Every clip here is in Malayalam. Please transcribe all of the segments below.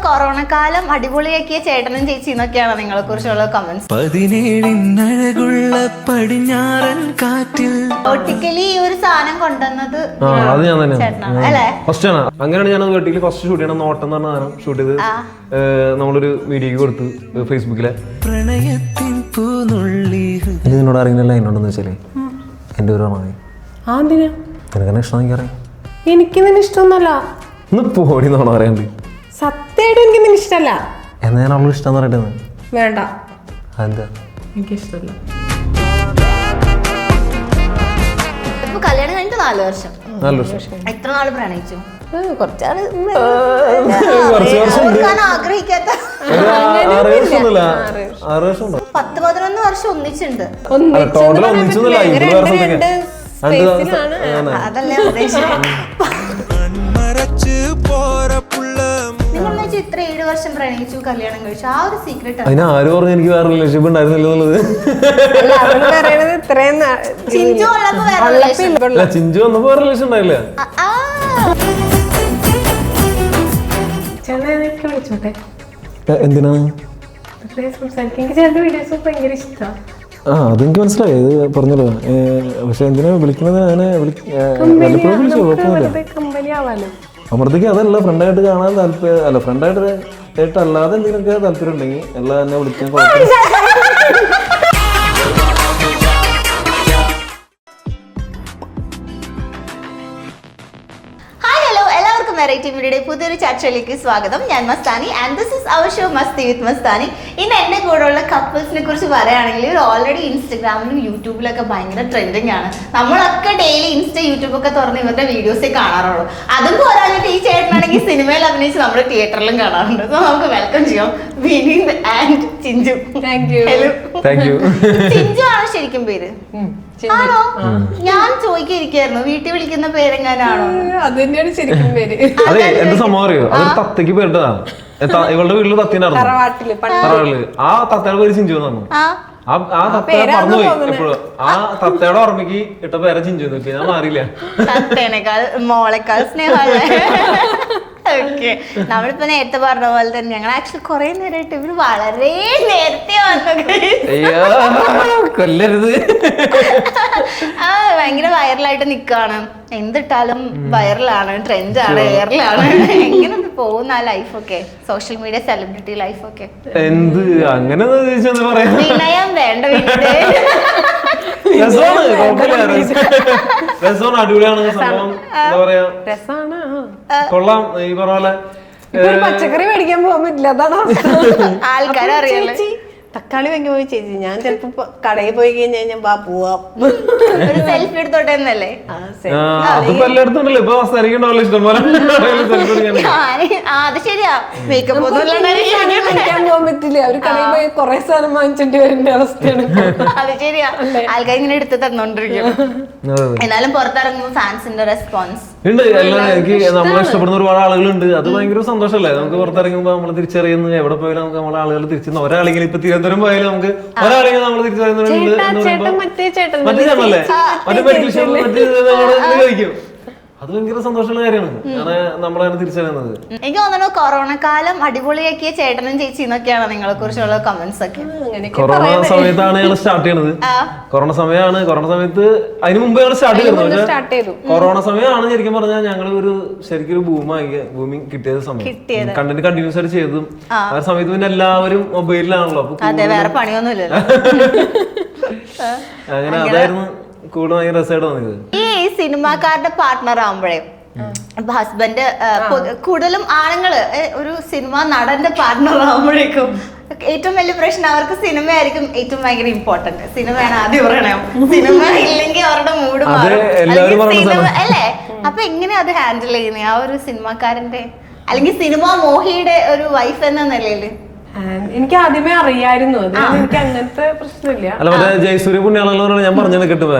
കൊറോണ കാലം അടിപൊളിയാക്കിയ ചേട്ടനും ചേച്ചിന്നൊക്കെയാണ് നിങ്ങളെ കുറിച്ചുള്ള കമന്റ്സ്. ഒട്ടിക്കലി ഈ ഒരു സാധനം കൊണ്ടുവന്നത് ചേട്ടനാണ് അല്ലേ? ഫസ്റ്റ് ആണ് അങ്ങനെയാണ് ഞാൻ കേട്ടില്ല. ഫസ്റ്റ് ഷൂട്ട് ചെയ്യണം നോട്ടം എന്ന് പറഞ്ഞ സാധനം ഷൂട്ട് ചെയ്ത് നമ്മളൊരു വീഡിയോക്ക് കൊടുത്തു ഫേസ്ബുക്കിലെ. നിന്നോട് അറിയുന്നില്ല എന്നോടെന്ന് വെച്ചാലേ എന്റെ ഒരു നിനക്കെന്നെ ഇഷ്ടം എനിക്കറിയാം. എനിക്ക് നിന്നെ ഇഷ്ടമൊന്നുമല്ല. ഒന്ന് പോടി നോണ പറയാണ്ട്. സത്യമായിട്ട് എനിക്ക് നിന്നെ ഇഷ്ടമല്ല. എന്നാ ഞാൻ അവളോട് ഇഷ്ടം പറയട്ടെ. വേണ്ട, അതെന്താ? എനിക്ക് ഇഷ്ടമല്ല. ഇപ്പൊ കല്യാണം കഴിഞ്ഞിട്ട് 4 വർഷം. 4 വർഷം. എത്ര നാള് പ്രണയിച്ചു? കുറച്ചാള് ആഗ്രഹിക്കാത്ത 10-11 വർഷം ഒന്നിച്ചുണ്ട്. അതല്ലേ നിങ്ങൾ ഇത്ര 7 വർഷം പ്രണയിച്ചു കല്യാണം കഴിച്ചു, ആ ഒരു സീക്രട്ട് അതിന് ആരും പറഞ്ഞു എനിക്ക് വേറെ റിലേഷൻഷിപ്പ് ഉണ്ടായിരുന്നില്ല എന്നുള്ളത്. ചിഞ്ചു വന്നപ്പോ വേറെ റിലേഷൻ ഉണ്ടായില്ല. എന്തിനാണ്? അതെനിക്ക് മനസ്സിലായി, ഇത് പറഞ്ഞല്ലോ. പക്ഷെ എന്തിനാ വിളിക്കുന്നത്? അങ്ങനെ അമൃതയ്ക്ക് അതല്ല, ഫ്രണ്ടായിട്ട് കാണാൻ താല്പര്യം അല്ല, ഫ്രണ്ടായിട്ട് അല്ലാതെ എന്തെങ്കിലുമൊക്കെ താല്പര്യം ഉണ്ടെങ്കിൽ എല്ലാം എന്നെ വിളിക്കാൻ കുഴപ്പമില്ല. വെറൈറ്റി മീഡിയയുടെ പുതിയൊരു ചർച്ചയിലേക്ക് സ്വാഗതം. ഞാൻ Mastani and this is our show Masti with Mastani. ഇന്ന് എന്റെ കൂടെയുള്ള കപ്പിൾസിനെ കുറിച്ച് പറയുകയാണെങ്കിൽ ഇവർ ഓൾറെഡി ഇൻസ്റ്റഗ്രാമിലും യൂട്യൂബിലൊക്കെ ഭയങ്കര ട്രെൻഡിങ് ആണ്. നമ്മളൊക്കെ ഡെയിലി യൂട്യൂബ് ഒക്കെ തുറന്ന് ഇവരുടെ വീഡിയോസേ കാണാറുള്ളൂ. അതും പോരാഞ്ഞിട്ട് ഈ ചേട്ടനാണെങ്കിൽ സിനിമയിൽ അഭിനയിച്ച് നമ്മൾ തിയേറ്ററിലും കാണാറുണ്ട്. സോ നമുക്ക് വെൽക്കം ചെയ്യാം വിനീത് ആൻഡ് ചിഞ്ചു. ചിഞ്ചു ആണ് ശരിക്കും പേര്? ആണോ? ഞാൻ ചോദിക്കായിരിക്കായിരുന്നു വീട്ടിൽ വിളിക്കുന്ന പേരെങ്ങാനാണോ? അത് തന്നെയാണ് ശരിക്കും പേര്. അതെ, എന്ത് സംഭവം അറിയോ? അത് തത്തയ്ക്ക് പേരിട്ടതാണ്. ഇവളുടെ വീട്ടില് തത്തിനായിരുന്നു. ആ തത്തയുടെ പേര് ചിഞ്ചു എന്നാണ്. ആ തത്ത മറന്നുപോയി എപ്പോഴും. ആ തത്തയുടെ ഓർമ്മയ്ക്ക് ഇട്ട പേരെ ചിഞ്ചു. ഞാൻ മാറിയില്ല. തത്തേനേക്കാൾ മോളെക്കാൾ സ്നേഹമല്ലേ? ഓക്കെ, നമ്മളിപ്പോ നേരത്തെ പറഞ്ഞ പോലെ തന്നെ ഞങ്ങൾ ആക്ച്വലി കുറെ നേരമായിട്ട് ഇവര് വളരെ നേരത്തെ കൊല്ലരുത്. ഭയങ്കര വൈറലായിട്ട് നിക്കാണ്. എന്തിട്ടാലും വൈറലാണ്, ട്രെൻഡാണ്, എയറിലാണ്. എങ്ങനെ പോകുന്ന ആ ലൈഫൊക്കെ, സോഷ്യൽ മീഡിയ സെലിബ്രിറ്റി ലൈഫൊക്കെ? എന്ത് അങ്ങനെ വിനയം വേണ്ട വീട്ടില്. രസമാണ്, അടിപൊളിയാണ് സംഭവം. എന്താ പറയാ, കൊള്ളാം. ഈ പറഞ്ഞ പോലെ പച്ചക്കറി മേടിക്കാൻ പോകാൻ പറ്റില്ല, അതാണ് ആൾക്കാരറിയാലോ. തക്കാളി വാങ്ങി പോയി ചേച്ചി, ഞാൻ ചിലപ്പോ കടയിൽ പോയി കഴിഞ്ഞാൽ പോവാം, ഒരു സെൽഫി എടുത്തോട്ടെ എന്നല്ലേ? അതിപ്പോ എല്ലായിടത്തും ഉണ്ടല്ലോ. ഇപ്പൊ സ്ഥലം ഇഷ്ടംപോലെ. അത് ശരിയാ, മേക്കപ്പ് ഒന്നും പോകാൻ പറ്റില്ല. അവര് കടയിൽ പോയി കൊറേ സാധനം വാങ്ങിച്ചിട്ട് വരുന്ന അവസ്ഥയാണ്. അത് ശരിയാ, ആൾക്കാർ ഇങ്ങനെ എടുത്ത് തന്നോണ്ടിരിക്കും. എന്നാലും പുറത്തിറങ്ങുമ്പോ ഫാൻസിന്റെ റെസ്പോൺസ് ഉണ്ട്. എല്ലാം എനിക്ക് നമ്മളെ ഇഷ്ടപ്പെടുന്ന ഒരുപാട് ആളുകളുണ്ട്. അത് ഭയങ്കര സന്തോഷമല്ലേ? നമുക്ക് പുറത്തിറങ്ങുമ്പോ നമ്മൾ തിരിച്ചറിയുന്നു. എവിടെ പോയാലും നമുക്ക് നമ്മളെ ആളുകൾ തിരിച്ചു. ഒരാളെങ്കിലും ഇപ്പൊ തിരുവനന്തപുരം പോയാലും നമുക്ക് ഒരാളെങ്കിലും നമ്മൾ തിരിച്ചറിയുന്നുണ്ട്. മറ്റേ ചേട്ടനല്ലേ, മറ്റേ മെഡിക്കൽ ഷോപ്പ് ചോദിക്കും. അത് ഭയങ്കര സന്തോഷമുള്ള കാര്യമാണ്. നമ്മളാണ് തിരിച്ചറിയുന്നത്. എനിക്ക് തോന്നുന്നു കൊറോണ കാലം അടിപൊളിയാക്കിയ ചേട്ടനും ചേച്ചിന്നൊക്കെയാണ് നിങ്ങളെ കുറിച്ചുള്ള കമന്റ്സ് ഒക്കെ. കൊറോണ സമയത്താണ് ഞങ്ങൾ സ്റ്റാർട്ട് ചെയ്യണത്. കൊറോണ സമയമാണ്. കൊറോണ സമയത്ത് അതിന് മുമ്പ് ഞങ്ങൾ സ്റ്റാർട്ട് ചെയ്തിരുന്നു. കൊറോണ സമയമാണ് ശരിക്കും പറഞ്ഞാൽ ഞങ്ങൾ ശരിക്കും ഒരു ബൂമിങ് കിട്ടിയത് സമയം. കണ്ടന്റ് കണ്ടിന്യൂസ് ആയിട്ട് ചെയ്തതും ആ സമയത്ത് പിന്നെ എല്ലാവരും മൊബൈലിലാണല്ലോ. അതെ, വേറെ പണിയൊന്നുമില്ലല്ലോ. അങ്ങനെ അതായിരുന്നു കൂടുതൽ ഭയങ്കര രസമായിട്ട് തോന്നിയത്. ഈ സിനിമാക്കാരുടെ പാർട്ട്ണർ ആവുമ്പോഴേ ഇപ്പൊ ഹസ്ബൻഡ് കൂടുതലും ആണുങ്ങള് ഒരു സിനിമ നടന്റെ പാർട്ട്ണർ ആവുമ്പോഴേക്കും ഏറ്റവും വലിയ പ്രശ്നം അവർക്ക് സിനിമയായിരിക്കും ഏറ്റവും ഭയങ്കര ഇമ്പോർട്ടന്റ്. സിനിമയാണ് ആദ്യം പറയണം. സിനിമ ഇല്ലെങ്കിൽ അവരുടെ മൂഡ് മാറും അല്ലേ? അപ്പൊ എങ്ങനെയാ അത് ഹാൻഡിൽ ചെയ്യുന്നത് ആ ഒരു സിനിമാക്കാരന്റെ അല്ലെങ്കിൽ സിനിമ മോഹിയുടെ ഒരു വൈഫ് എന്ന നിലയില്? എനിക്ക് ആദ്യമേ അറിയായിരുന്നു. എനിക്ക് അങ്ങനത്തെ പ്രശ്നമില്ല. അല്ല, മറ്റേ ജയസൂര്യ പുണ്യാളെന്ന് ഞാൻ പറഞ്ഞത് കിട്ടുമ്പോ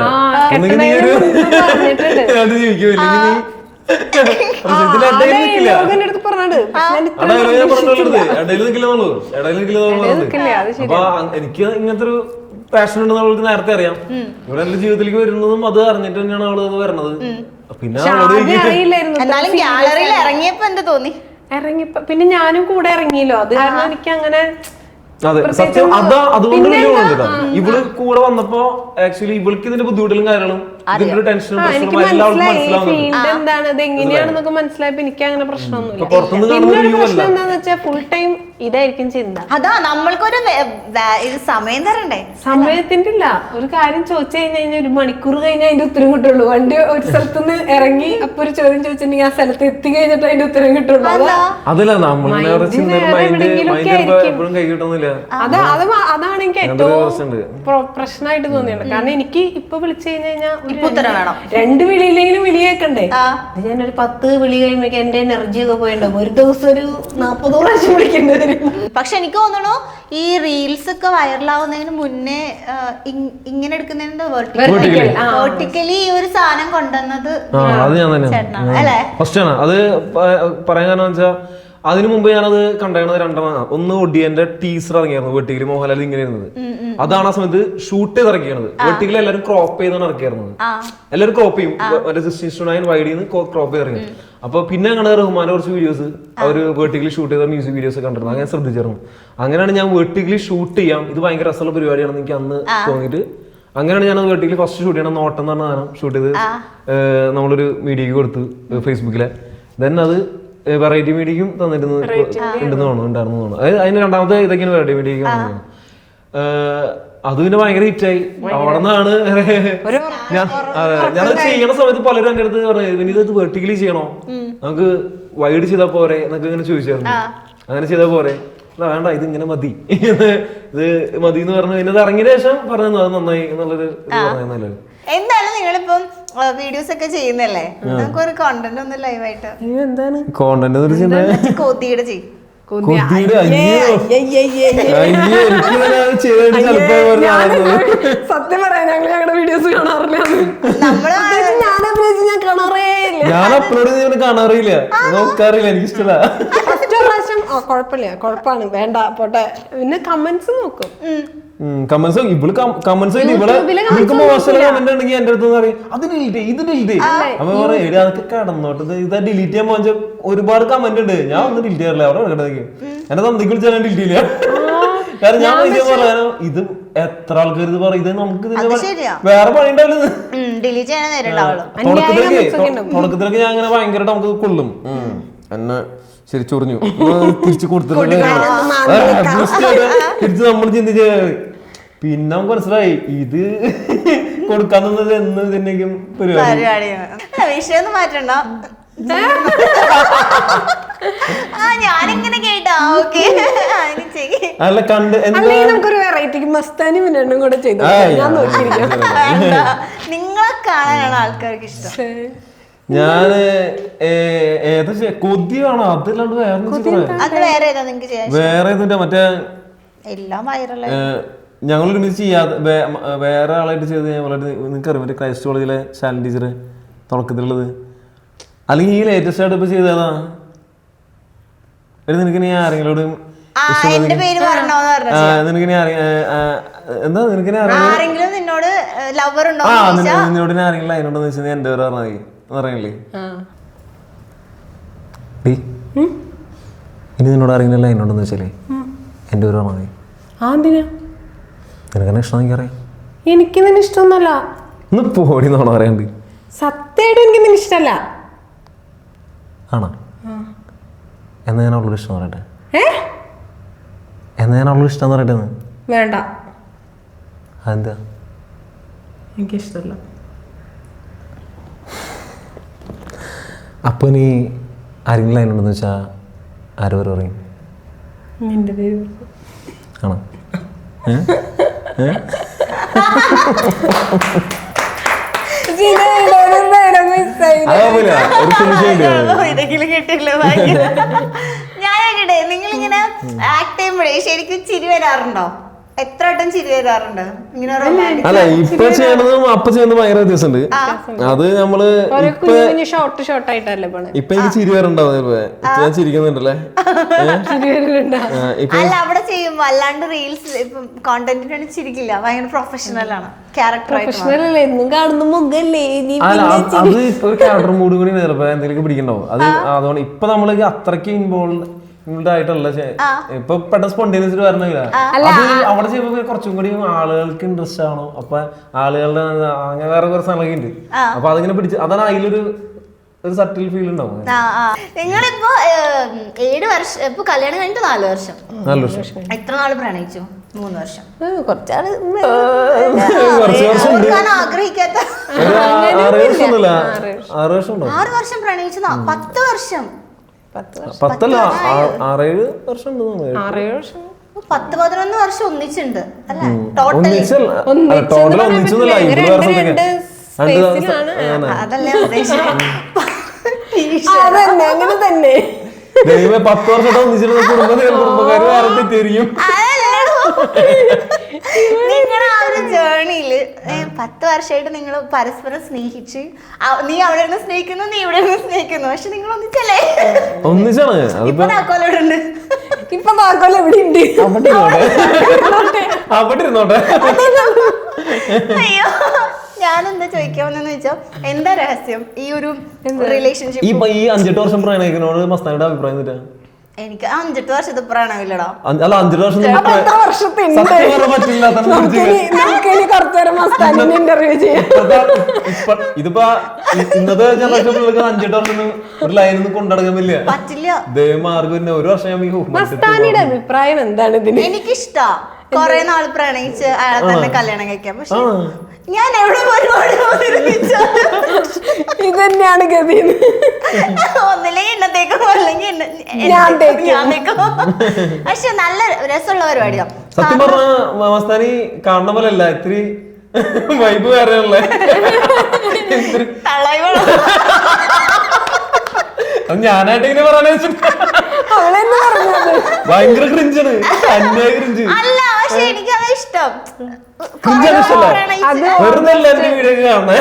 എനിക്ക് ഇങ്ങനത്തെ ഒരു പാഷൻ ഉണ്ടെന്ന് അവൾക്ക് നേരത്തെ അറിയാം. ഇവിടെ എന്റെ ജീവിതത്തിലേക്ക് വരുന്നതും അത് അറിഞ്ഞിട്ട് തന്നെയാണ് അവള് വരണത്. പിന്നെ ഗാലറിയിൽ ഇറങ്ങിയപ്പോ എന്താ തോന്നി? ഇറങ്ങി പിന്നെ ഞാനും കൂടെ ഇറങ്ങിയല്ലോ, അത് കാരണം എനിക്ക് അങ്ങനെ അതെ സത്യം അതുകൊണ്ട് ഇവള് കൂടെ വന്നപ്പോ ആക്ച്വലി ഇവൾക്ക് ഇതിന്റെ ബുദ്ധിമുട്ടുകളും കാര്യങ്ങളും ഇതിന്റെ ടെൻഷനും എനിക്ക് ഫീൽഡ് എന്താണ് ഇത് എങ്ങനെയാണെന്നൊക്കെ മനസ്സിലായപ്പോ എനിക്ക് അങ്ങനെ പ്രശ്നമൊന്നുമില്ല. പുറത്തുനിന്ന് പിന്നെ ഒരു പ്രശ്നം എന്താന്ന് വെച്ചാൽ ഫുൾ ടൈം ഇതായിരിക്കും ചിന്ത. അതാ നമ്മൾക്കൊരു ഇത് സമയം തരണ്ടേ. സമയത്തിന്റെ ഇല്ല, ഒരു കാര്യം ചോദിച്ചു കഴിഞ്ഞാൽ 1 മണിക്കൂർ കഴിഞ്ഞാൽ അതിന്റെ ഉത്തരം കിട്ടുള്ളൂ. വണ്ടി ഒരു സ്ഥലത്തുനിന്ന് ഇറങ്ങി അപ്പൊ ഒരു ചോദ്യം ചോദിച്ചിട്ടുണ്ടെങ്കിൽ ആ സ്ഥലത്ത് എത്തി കഴിഞ്ഞിട്ട് അതിന്റെ ഉത്തരം കിട്ടുള്ളൂ. അതല്ല കൈ കിട്ടുന്നില്ല. അതാണ് എനിക്ക് ഏറ്റവും പ്രശ്നമായിട്ട് തോന്നിയത്. കാരണം എനിക്ക് ഇപ്പൊ വിളിച്ചു കഴിഞ്ഞാൽ 2 വിളിയില്ലെങ്കിലും വിളി കേൾക്കണ്ടേ. ഞാനൊരു 10 വിളി കഴിയുമ്പോ എന്റെ എനർജി ഒക്കെ പോയിണ്ടാവും. ഒരു ദിവസം ഒരു 40 പ്രാവശ്യം വിളിക്കേണ്ടി വരും. പക്ഷെ എനിക്ക് തോന്നണു ഈ റീൽസ് ഒക്കെ വൈറലാവുന്നതിന് മുന്നേ ഇങ്ങനെ എടുക്കുന്നതിന്റെ വെർട്ടിക്കലി ഈ ഒരു സാധനം കൊണ്ടുവന്നത് അല്ലേ? ഫസ്റ്റ് ആണ് അത് പറയാൻ കാരണം വെച്ചാൽ അതിനു മുമ്പ് ഞാനത് കണ്ടായിരുന്നത് 2 ഒന്ന് ഒടിയന്റെ ടീസർ ഇറങ്ങിയായിരുന്നു വെട്ടിക്കലി മോഹൻലാൽ ഇങ്ങനെ ഇരുന്നത്. അതാണ് ആ സമയത്ത് ഷൂട്ട് ചെയ്ത് ഇറക്കിയത്. വെട്ടിക്കലി എല്ലാവരും ക്രോപ്പ് ചെയ്താണ് ഇറക്കിയായിരുന്നത്. എല്ലാവരും ക്രോപ്പ് ചെയ്യും, 16:9 വൈഡിന്ന് ക്രോപ്പ് ചെയ്ത് ഇറങ്ങി. അപ്പൊ പിന്നെ അങ്ങനെ റഹ്മാന്റെ കുറച്ച് വീഡിയോസ് അവര് വെട്ടിക്കലി ഷൂട്ട് ചെയ്ത മ്യൂസിക് വീഡിയോസ് കണ്ടിരുന്നു. അങ്ങനെ ശ്രദ്ധിച്ചിരുന്നു. അങ്ങനെയാണ് ഞാൻ വെട്ടിക്കലി ഷൂട്ട് ചെയ്യാം, ഇത് ഭയങ്കര രസമുള്ള പരിപാടിയാണെന്ന് എനിക്ക് അന്ന് തോന്നിയിട്ട് അങ്ങനെയാണ് ഞാൻ വെട്ടിക്കലി ഫസ്റ്റ് ഷൂട്ട് ചെയ്യണം. നോട്ടം എന്ന് പറഞ്ഞ സാധനം ഷൂട്ട് ചെയ്ത് നമ്മളൊരു മീഡിയക്ക് കൊടുത്തു ഫേസ്ബുക്കിലെ. ദെൻ അത് വെറൈറ്റി മീഡിയക്കും തന്നിരുന്നു ഉണ്ടായിരുന്നു തോന്നുന്നു. അതിന് 2ാമത്തെ ഇതൊക്കെയാണ് വെറൈറ്റി മീഡിയക്ക് വന്നത്. അത് പിന്നെ ഭയങ്കര ഹിറ്റായി. അവിടെ നിന്നാണ് ഞാൻ ചെയ്യണ സമയത്ത് പലരും എന്റെ അടുത്ത് പറഞ്ഞു ഇത് വെർട്ടിക്കലി ചെയ്യണോ, നമുക്ക് വൈഡ് ചെയ്താൽ പോരെ എന്നൊക്കെ ഇങ്ങനെ ചോദിച്ചായിരുന്നു. അങ്ങനെ ചെയ്താൽ പോരെ, വേണ്ട ഇത് ഇങ്ങനെ മതി, ഇത് മതി എന്ന് പറഞ്ഞു. പിന്നെ അത് ഇറങ്ങിയ ശേഷം പറഞ്ഞു അത് നന്നായി എന്നുള്ളൊരു ഇത് പറഞ്ഞു. എന്തായാലും നിങ്ങളിപ്പം വീഡിയോസ് ഒക്കെ ചെയ്യുന്നല്ലേ, നമുക്ക് ഒരു കോണ്ടന്റ് ഒന്ന് ലൈവായിട്ട് എന്താണ് കോണ്ടന്റ് കോത്തിയുടെ ചെയ്യും. സത്യം പറയാൻ ഞങ്ങളുടെ വീഡിയോസ് കാണാറില്ല. ഞാൻ അപ്ലോഡ് ചെയ്ത് കാണാറില്ല, നോക്കാറില്ല, എനിക്ക് ഇഷ്ടമല്ല. കുഴപ്പമില്ല, കുഴപ്പമാണ്, വേണ്ട പോട്ടെ. പിന്നെ കമന്റ്സ് നോക്കും. കമന്റ്സ് ഇവള് കമന്റ്സ് ഇവൾക്ക് മോശം കമന്റ് ഉണ്ടെങ്കിൽ എന്റെ അടുത്ത് പറയും അത് ഡിലീറ്റ് ഇത് ഡിലീറ്റ്. അപ്പൊ പറയും അതൊക്കെ കടന്നോട്ടത്, ഇത് ഡിലീറ്റ് ചെയ്യാൻ പോകാൻ ഒരുപാട് കമന്റ് ഉണ്ട്. ഞാൻ ഒന്നും ഡിലീറ്റ് ചെയ്യാറില്ല, അവിടെ കിടക്കും. എന്നെ തന്തിക്ക് വിളിച്ചാൽ ഞാൻ ഡിലീറ്റ് ചെയ്യില്ല. കാരണം ഞാൻ പറയാനോ ഇത് എത്ര ആൾക്കാർ ഇത് പറയും, ഇത് നമുക്ക് വേറെ പണി ഉണ്ടാവില്ല. തുടക്കത്തിലൊക്കെ ഞാൻ അങ്ങനെ ഭയങ്കരമായിട്ട് നമുക്ക് കൊള്ളും. എന്നെ ശരി ചൊറിഞ്ഞു തിരിച്ചു കൊടുത്തിട്ട് തിരിച്ച് നമ്മൾ ചിന്തിച്ച. പിന്നെ നമുക്ക് മനസ്സിലായി ഇത് കൊടുക്കാൻ തന്നത് എന്ന് തന്നെയും പരിപാടി. വിഷയം മാറ്റണ്ട. ഞാനിങ്ങനെ കേട്ടോ. അല്ല കണ്ട് നമുക്കൊരു വെറൈറ്റിക്ക് മസ്താനി മുന്നെണ്ണം കൂടെ ചെയ്തു. നിങ്ങളെ കാണാനാണ് ആൾക്കാർക്ക് ഇഷ്ടം. ഞാന് ഏതാ കൊതിയാണോ അതല്ലാണ്ട് വേറെ ഇതിന്റെ മറ്റേ ഞങ്ങൾ ഒരുമിച്ച് ചെയ്യാതെ വേറെ ആളായിട്ട് ചെയ്ത് നിങ്ങൾക്ക് അറിയാം മറ്റേ ക്രൈസ്റ്റ് കോളേജിലെ ശാലൻ ടീച്ചർ തുടക്കത്തിലുള്ളത്. അല്ലെങ്കിൽ ഈ ലേറ്റസ്റ്റ് ആയിട്ട് ഇപ്പൊ ചെയ്തതാ നിനക്ക് നീ ആരെങ്കിലോടും എന്താ നിനക്ക് നിന്നോട് നിന്നോട് ആരെങ്കിലും അതിനോടെന്ന് വെച്ചാൽ എന്റെ പേര് പറഞ്ഞാൽ അറിയില്ലേ ഇനി നിന്നോട് അറിയില്ല എന്നോടെന്ന് വെച്ചാലേ എന്റെ പേര് പറഞ്ഞാൽ നിനക്കെന്നെ ഇഷ്ടം എനിക്കറിയാം. എനിക്ക് നിന്നെ ഇഷ്ടമൊന്നുമല്ല. ഒന്ന് പോടി നോണ പറയാണ്ട്. സത്യമായിട്ട് എനിക്ക് നിന്നെ ഇഷ്ടമല്ല. ആണോ? എന്നാ ഞാൻ അവളോട് ഇഷ്ടം പറയട്ടെ. എന്നാ ഞാൻ അവളോട് ഇഷ്ടം പറയട്ടെ. വേണ്ട. അതെന്താ? എനിക്കിഷ്ടമല്ല. അപ്പൊ നീ ആരെങ്കിലും അതിനുണ്ടെന്ന് വെച്ചാ ആരോ പറയും നിന്റെ പേര് ആണോ? ഞാനായിട്ടെ നിങ്ങളിങ്ങനെ ആക്ട് ചെയ്യുമ്പോഴേ ശരിക്കും ചിരി വരാറുണ്ടോ? എത്ര വട്ടം ചിരി വരാറുണ്ട് ഇങ്ങനെ റൊമാൻറ്റിക്? അല്ല ഇപ്പൊ ചെയ്യണതും അപ്പൊ ചെയ്യുന്നതും ഭയങ്കര വ്യത്യാസമുണ്ട്. അത് നമ്മള് ഷോർട്ട് ആയിട്ടല്ലേ പോണേ. ഇപ്പൊ എനിക്ക് ചിരി വരണ്ടാവും. ഞാൻ ചിരിക്കുന്നുണ്ടല്ലേ. അല്ല അവിടെ ചെയ്യുമ്പോ അല്ലാണ്ട് റീൽസ് ഇപ്പം കോണ്ടന്റിന് വേണ്ടി ചിരിക്കില്ല, ഭയങ്കര പ്രൊഫഷണൽ ആണ്, ക്യാരക്ടർ ആയിട്ട് എന്നും കാണുന്ന മുഖല്ലേ. അത് ഒരു ക്യാരക്ടർ മൂഡ് കൂടി എന്തെങ്കിലും പിടിക്കണ്ടാവും. അത് അതുകൊണ്ട് ഇപ്പൊ നമ്മള് അത്രയ്ക്ക് ഇൻവോൾവ് ആയിട്ടല്ല ഇപ്പൊ പെട്ടെന്ന് സ്പോണ്ടേനിയസ് വരണില്ല. അത് അവിടെ ചെയ്യുമ്പോ കുറച്ചും കൂടി ആളുകൾക്ക് ഇൻട്രസ്റ്റ് ആണോ, അപ്പൊ ആളുകളുടെ അങ്ങനെ വേറെ കുറച്ച് സ്ഥലമൊക്കെ ഉണ്ട്. അപ്പൊ അതിങ്ങനെ പിടിച്ച് അതാണ് അതിലൊരു സട്ടിൽ ഫീൽ ഉണ്ടാവും. നിങ്ങളിപ്പോ 7 വർഷം ഇപ്പൊ കല്യാണം കഴിഞ്ഞിട്ട് 4 വർഷം. എത്ര നാള് പ്രണയിച്ചു? 3 വർഷം. കുറച്ചാള് ആഗ്രഹിക്കാത്ത 6 വർഷം പ്രണയിച്ചു. 10 വർഷം 10 6-7 വർഷം 10-11 വർഷം ഒന്നിച്ചുണ്ട് അല്ലെ? ടോട്ടൽ അതല്ലേ അങ്ങനെ തന്നെ 10 വർഷം കുടുംബക്കാര് വേറെ തിരിയും. നിങ്ങളുടെ ആ ഒരു ജേർണിയില് 10 വർഷമായിട്ട് നിങ്ങൾ പരസ്പരം സ്നേഹിച്ച്, നീ അവിടെ നിന്ന് സ്നേഹിക്കുന്നു, നീ ഇവിടെ നിന്ന് സ്നേഹിക്കുന്നു, പക്ഷെ നിങ്ങൾ ഒന്നിച്ചല്ലേ? ഒന്നിച്ചാണ്. ഇപ്പൊ താക്കോലോടെ ഉണ്ട്. ഇപ്പൊ താക്കോൽ എവിടെ ഉണ്ട്? അവിടെ ഇരുന്നോട്ടെ. അയ്യോ, ഞാനെന്താ ചോദിക്കാമെന്ന് വെച്ചാ എന്താ രഹസ്യം ഈ ഒരു റിലേഷൻഷിപ്പ്? ഈ 5-8 വർഷം പ്രണയിക്കുന്നോട് മസ്താനിയുടെ അഭിപ്രായം എന്താ? എനിക്ക് 5-8 വർഷത്തെ പ്രണയമില്ലടാ. അല്ല 5 വർഷം ഇതിപ്പോ ഇന്നത്തെ ജനറേഷൻ 5-8 വർഷം ഒരു ലൈനൊന്നും കൊണ്ടടക്കാൻ പറ്റില്ല. ദൈവമാർഗം 1 വർഷം. മസ്താനിയുടെ അഭിപ്രായം എന്താണ് ഇതിന്? എനിക്കിഷ്ടാ കൊറേ നാൾ പ്രണയിച്ച് അയാളെ തന്നെ കല്യാണം കഴിക്കാം, പക്ഷെ ഞാൻ എവിടെ ഇത് തന്നെയാണ് ഗതി. ഒന്നില്ലെങ്കിൽ എണ്ണത്തേക്കോ അല്ലെങ്കിൽ പക്ഷെ നല്ല രസമുള്ള പരിപാടിയാ. സത്യം പറഞ്ഞ മസ്താനി കാണുന്ന പോലെ അല്ല, ഇത്തിരി വൈബ് വേറെയുള്ള ഞാനായിട്ട് ഇങ്ങനെ പറയാൻ ഭയങ്കര ക്രിഞ്ചാണ്. ക്രിഞ്ച് അല്ല, പക്ഷെ എനിക്കത് ഇഷ്ടം. വെറുതെ എല്ലാവരും വീഡിയോ കാണുന്നേ.